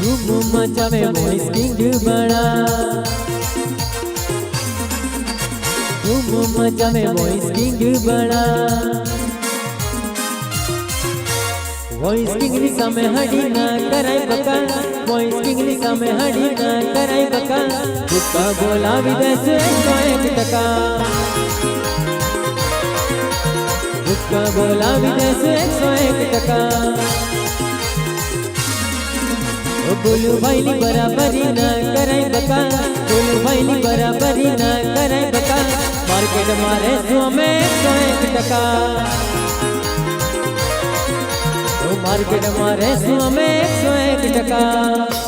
धूम मचावे voice king बड़ा, धूम मचावे वॉइस किंग बड़ा। वॉइस किंग ની સામે હડી ના કરાય બકા, વોઇસ કિંગ ની સામે હડી ના કરાય બકા। ભૂકા બોલાવી દેશે 101%, ભૂકા બોલાવી દેશે 101%। બોલુ ભાઈ ની બરાબરી ના કરાય બકા, બોલુ ભાઈ ની બરાબરી ના કરાય બકા। માર્કેટ માં રહેશું અમે 101%, मार्केट में रहसूं अमे 101%।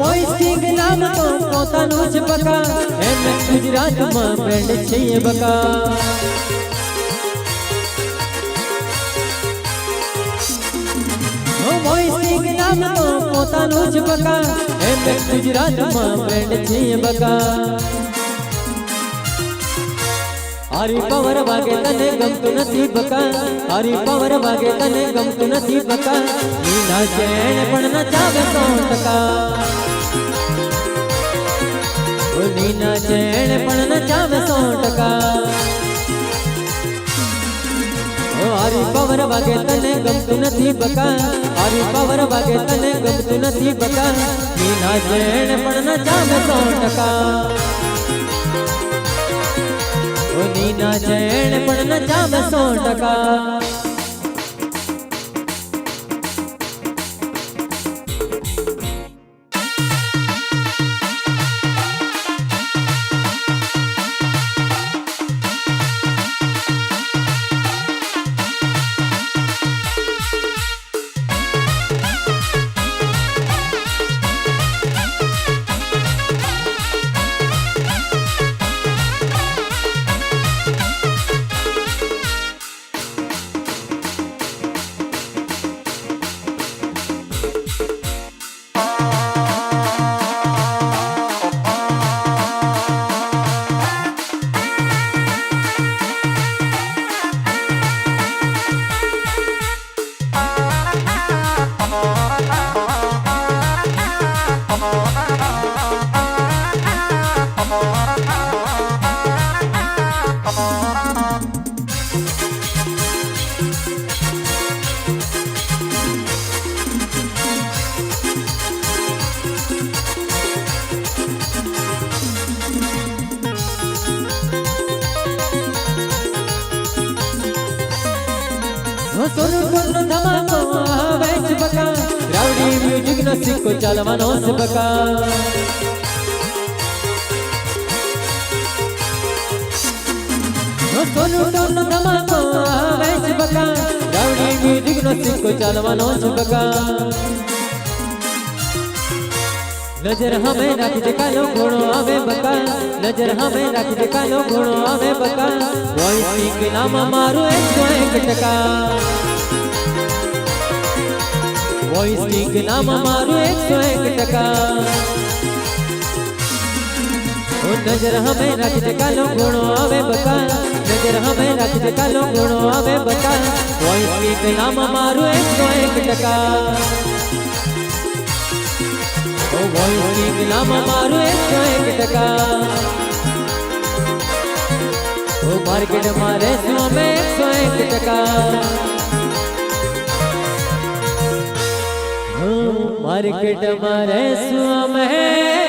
वॉइस किंग नाम तो પોતાનું જ બકા, એમ ગુજરાતમાં બ્રેન્ડ છે એ બકા। વોઇસ કિંગ નામ તો પોતાનું જ બકા, એમ ગુજરાતમાં બ્રેન્ડ છે એ બકા। હારી પાવર વાગે તને ગમતું નથી બકા, હારી પાવર વાગે તને ગમતું નથી બકા। નીના ચેણ પણ નચાવે 100%, નીના ચેણ પણ નચાવે 100%। હારી પાવર વાગે તને ગમતું નથી બકા, હારી પાવર વાગે તને ગમતું નથી બકા। નીના ચેણ પણ નચાવે 100%, નીના ચેણ પણ નચાવે 100%। सोनू धमाको आवे छ बका, राउडी म्यूजिक नो सिक्को चालवानो छ बका। सोनू धमाको आवे छ बका, राउडी म्यूजिक नो सिक्को चालवानो छ बका। नजर हमें राख दे कालो घोड़ो आवे बका, नजर हमें राख दे कालो घोड़ो आवे बका। वॉइस किंग नाम मारो 101%, वॉइस किंग नाम मारो 101%। नजर हमें रख दे कालो गुणो आवे बका नजर हमें रख दे कालो गुणो आवे बका वॉइस किंग नाम मारू 101%। ओ वॉइस किंग नाम मारू 101%। ओ मार्केट मारे सो में 101%। मार्केट मारे सो में